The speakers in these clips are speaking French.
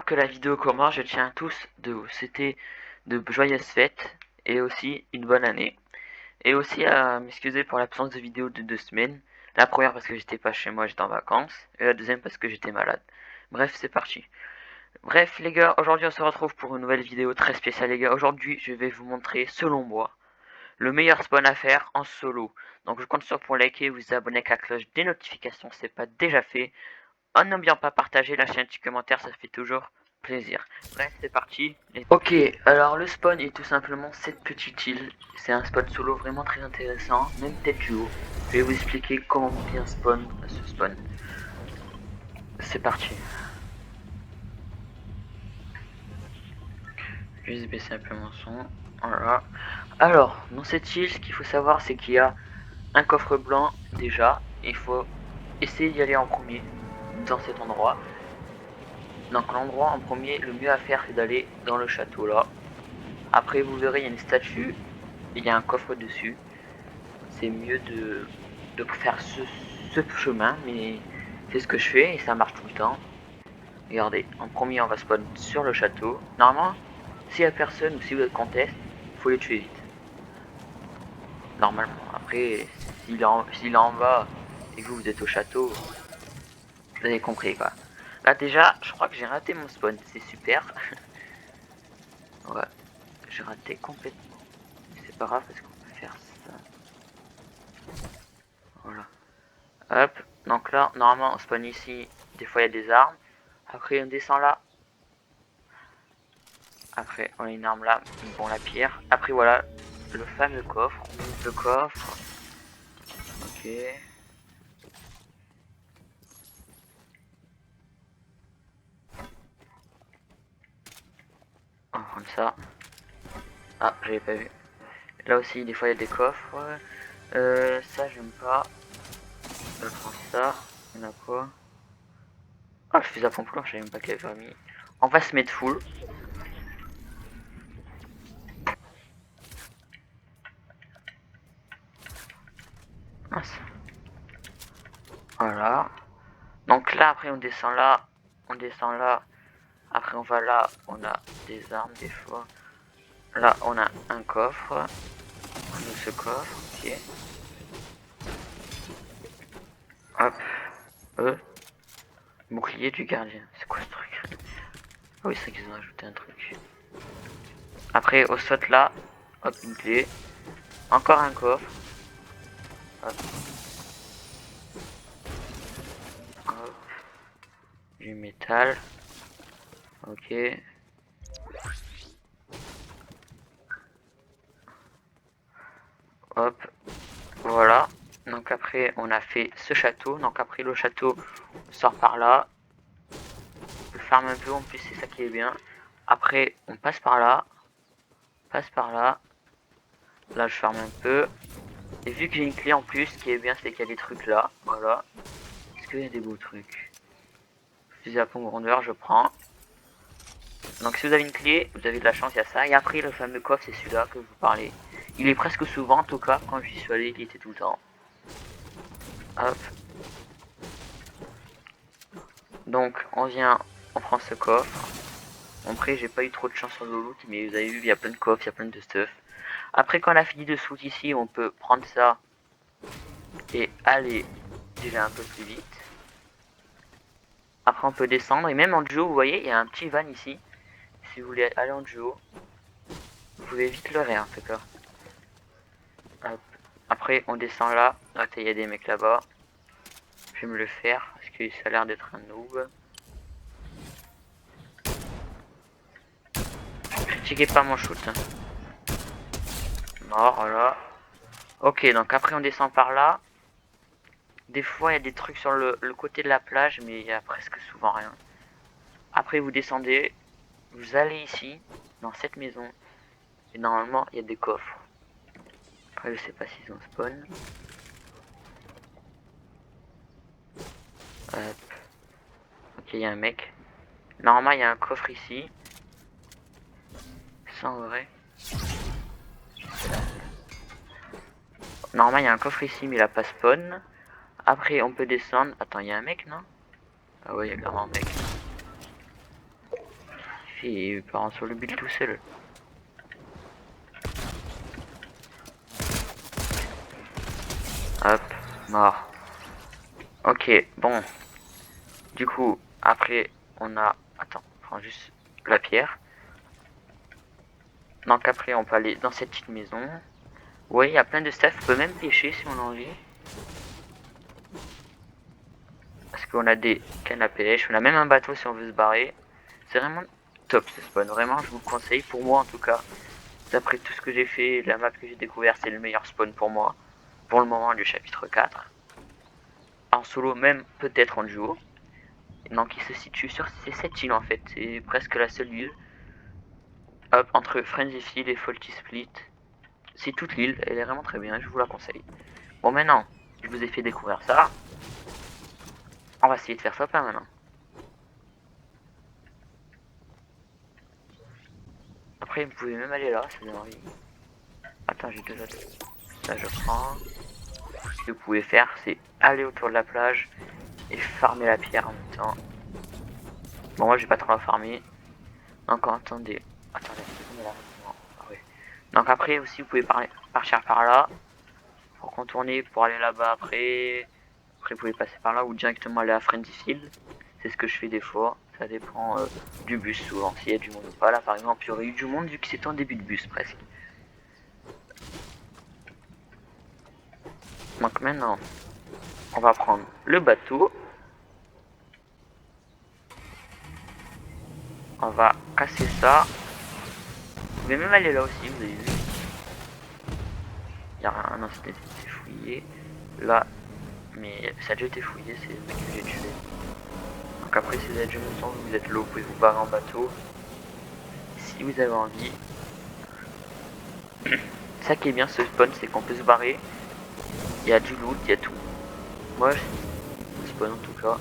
que la vidéo commence, je tiens à tous de vous souhaiter de joyeuses fêtes et aussi une bonne année. Et aussi à m'excuser pour l'absence de vidéo de 2 semaines. La première parce que j'étais pas chez moi, j'étais en vacances. Et la deuxième parce que j'étais malade. Bref, c'est parti. Bref les gars, aujourd'hui on se retrouve pour une nouvelle vidéo très spéciale les gars. Aujourd'hui je vais vous montrer, selon moi, le meilleur spawn à faire en solo. Donc je compte sur pour liker, vous abonner avec la cloche des notifications si ce n'est pas déjà fait. En n'oubliant pas partager, lâcher un petit commentaire, ça fait toujours plaisir. Bref, c'est parti. Ok, alors le spawn est tout simplement cette petite île. C'est un spawn solo vraiment très intéressant, même peut-être duo. Je vais vous expliquer comment monter un spawn à ce spawn. C'est parti. Je vais baisser un peu mon son. Voilà. Alors, dans cette île, ce qu'il faut savoir, c'est qu'il y a un coffre blanc déjà. Et il faut essayer d'y aller en premier dans cet endroit. Donc l'endroit en premier, le mieux à faire, c'est d'aller dans le château là. Après vous verrez, il y a une statue, il y a un coffre dessus. C'est mieux de faire ce chemin, mais c'est ce que je fais et ça marche tout le temps. Regardez, en premier on va spawn sur le château. Normalement, s'il n'y a personne ou si vous êtes contest, il faut les tuer vite. Normalement, après, s'il est en bas et que vous êtes au château, vous avez compris quoi. Là déjà, je crois que j'ai raté mon spawn, c'est super. Ouais, j'ai raté complètement. C'est pas grave parce qu'on peut faire ça. Voilà. Hop. Donc là, normalement, on spawn ici. Des fois, il y a des armes. Après, on descend là. Après, on a une arme là. Bon, la pierre. Après, voilà. Le fameux coffre. On ouvre le coffre. Ok. On va prendre ça. Ah, j'avais pas vu. Là aussi, des fois, il y a des coffres. Ça, j'aime pas. Je prends ça. Il y en a quoi? Ah, je fais la pompe blanche, je savais même pas qu'elle avait mis. On va se mettre full. Mince. Voilà. Donc là, après, on descend là. On descend là. Après, on va là. On a des armes, des fois. Là, on a un coffre. On ouvre ce coffre. Ok. Hop. Bouclier du gardien. C'est quoi ce truc? Ah oui, c'est qu'ils ont ajouté un truc. Après, au saute là. Hop, une clé. Encore un coffre. Hop. Hop. Du métal. Ok. Hop. Voilà. Donc après, on a fait ce château. Donc après le château, on sort par là. On peut farm un peu, en plus c'est ça qui est bien. Après, on passe par là. Passe par là. Là, je farm un peu. Et vu que j'ai une clé en plus, ce qui est bien, c'est qu'il y a des trucs là. Voilà. Est-ce qu'il y a des beaux trucs? Fusil à pompe grandeur, je prends. Donc si vous avez une clé, vous avez de la chance, il y a ça. Et après, le fameux coffre, c'est celui-là que je vous parlais. Il est presque souvent, en tout cas, quand j'y suis allé, il était tout le temps. Hop. Donc, on vient, on prend ce coffre. Après, j'ai pas eu trop de chance sur le loot, mais vous avez vu, il y a plein de coffres, il y a plein de stuff. Après, quand on a fini de shoot ici, on peut prendre ça et aller déjà un peu plus vite. Après, on peut descendre, et même en duo, vous voyez, il y a un petit van ici. Si vous voulez aller en duo, vous pouvez vite leurrer en tout cas. Hop. Après, on descend là. Là, il y a des mecs là-bas. Je vais me le faire, parce que ça a l'air d'être un noob. Critiquez pas mon shoot. Mort, voilà. Ok, donc après, on descend par là. Des fois, il y a des trucs sur le côté de la plage, mais il y a presque souvent rien. Après, vous descendez, vous allez ici, dans cette maison, et normalement, il y a des coffres. Après, je sais pas s'ils ont spawn. Hop. Ok, il y a un mec. Normalement, il y a un coffre ici. Sans vrai. Normalement, il y a un coffre ici, mais il a pas spawn. Après, on peut descendre. Attends, il y a un mec, non? Ah ouais, il y a clairement un mec. fait et il part sur le build tout seul. Hop, mort. Ok, bon. Du coup, après, on a... Attends, on prend juste la pierre. Donc après, on peut aller dans cette petite maison. Oui, il y a plein de stuff. On peut même pêcher si on a envie. Parce qu'on a des cannes à pêche. On a même un bateau si on veut se barrer. C'est vraiment top ce spawn. Vraiment, je vous le conseille. Pour moi, en tout cas. D'après tout ce que j'ai fait, la map que j'ai découvert, c'est le meilleur spawn pour moi. Pour le moment, du chapitre 4. En solo, même peut-être en duo. Donc il se situe sur cette île en fait. C'est presque la seule île. Hop, entre Frenzy Field et Faulty Split. C'est toute l'île. Elle est vraiment très bien. Je vous la conseille. Bon, maintenant, je vous ai fait découvrir ça. On va essayer de faire ça pas maintenant. Après, vous pouvez même aller là, si vous avez envie. Attends, j'ai deux autres. Là, je prends. Ce que vous pouvez faire, c'est aller autour de la plage et farmer la pierre en même temps. Bon, moi, j'ai pas trop à farmer. Donc, attendez. Attendez. Ah, ouais. Donc, après, aussi, vous pouvez partir par là. Pour contourner, pour aller là-bas après. Après, vous pouvez passer par là ou directement aller à Frenzy Field. C'est ce que je fais des fois. Ça dépend du bus souvent, s'il y a du monde ou pas. Là, par exemple, il y aurait eu du monde vu que c'était en début de bus presque. Donc maintenant, on va prendre le bateau. On va casser ça. Vous pouvez même aller là aussi, vous avez vu. Il y a un non, c'était fouillé. Là, mais ça a déjà été fouillé, c'est le mec que j'ai tué. Donc après, si vous avez déjà une chance, vous êtes là, vous pouvez vous barrer en bateau. Si vous avez envie. Ça qui est bien ce spawn, c'est qu'on peut se barrer. Il y a du loot, il y a tout. Moi, je spawn en tout cas.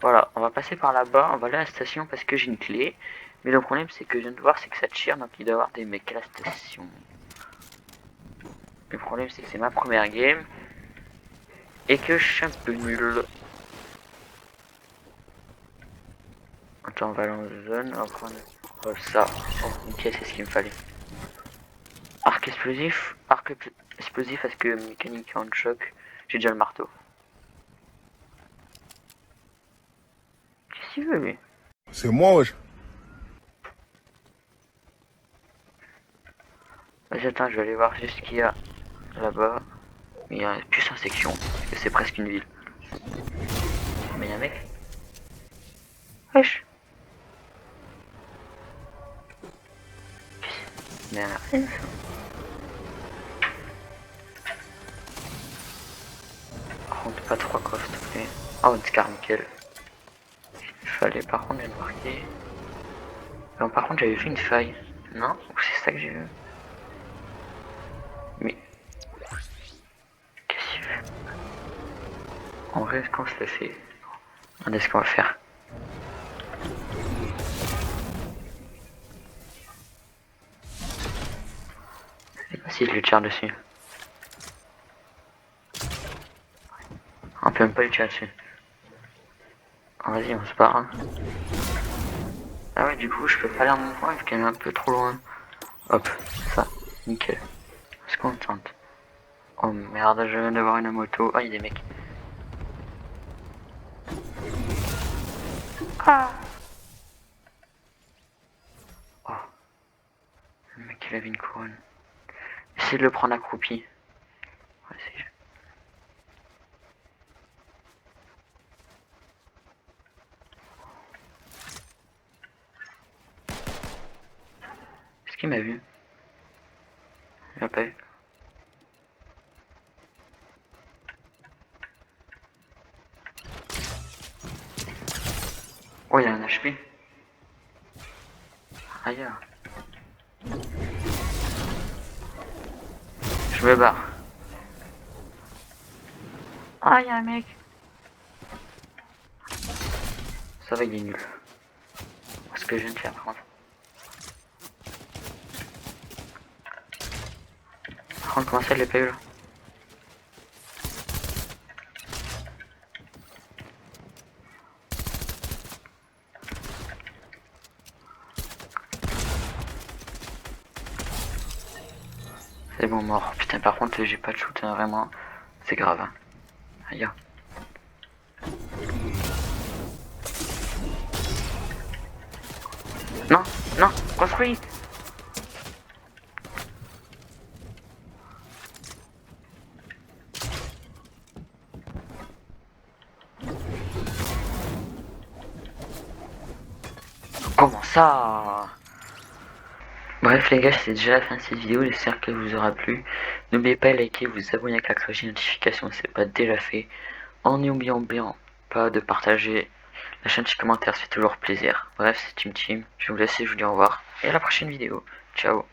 Voilà, on va passer par là-bas, on va aller à la station parce que j'ai une clé. Mais le problème, c'est que je viens de voir, c'est que ça tire, donc il doit y avoir des mecs à la station. Le problème, c'est que c'est ma première game. Et que je suis un peu nul. Attends, on va aller en zone, on va prendre ça. Oh, ok, c'est ce qu'il me fallait. Arc explosif parce que mécanique en choc, j'ai déjà le marteau. Qu'est-ce qu'il veut lui? C'est moi, wesh. Vas-y, attends, je vais aller voir juste ce qu'il y a là-bas. Mais il y a plus en section, parce que c'est presque une ville. Mais il y a un mec. Wesh. Mais rien. Par contre, pas trop coffre, s'il te plaît. Oh, une scar, nickel. Il fallait, par contre, j'ai marqué. Non, par contre, j'avais vu une faille. Non? Ou c'est ça que j'ai vu? Mais. Qu'est-ce qu'il fait? En vrai, est-ce qu'on se le fait? Regardez ce qu'on va faire. C'est pas si je lui tire dessus. On peut même pas lui tirer dessus. Oh, vas-y, on se barre. Hein. Ah ouais, du coup, je peux pas aller à mon point vu qu'elle est un peu trop loin. Hop, ça, nickel. Est-ce qu'on tente? Oh merde, je viens d'avoir une moto. Ah, il y a des mecs. Ah. Oh. Le mec, il avait une couronne. Essayez de le prendre accroupi. Ouais, c'est... Est-ce qu'il m'a vu? Il m'a pas vu. Oh, il y a un HP. Ailleurs. Je me barre. Ah, il y a un mec. Ça va, il est nul. Ce que je viens de faire, par contre. Par contre, comment ça, il l'a pas eu là? C'est bon, mort. Putain, par contre, j'ai pas de shoot, hein, vraiment. C'est grave. Hein. Aïe. Non, non, construis. Comment ça? Bref les gars, c'est déjà la fin de cette vidéo, j'espère qu'elle vous aura plu. N'oubliez pas de liker, vous abonner avec la cloche de notification si ce n'est pas déjà fait. En n'oubliant bien pas de partager la chaîne, petit commentaire, ça fait toujours plaisir. Bref, c'est Team Team, je vais vous laisser, je vous dis au revoir et à la prochaine vidéo. Ciao.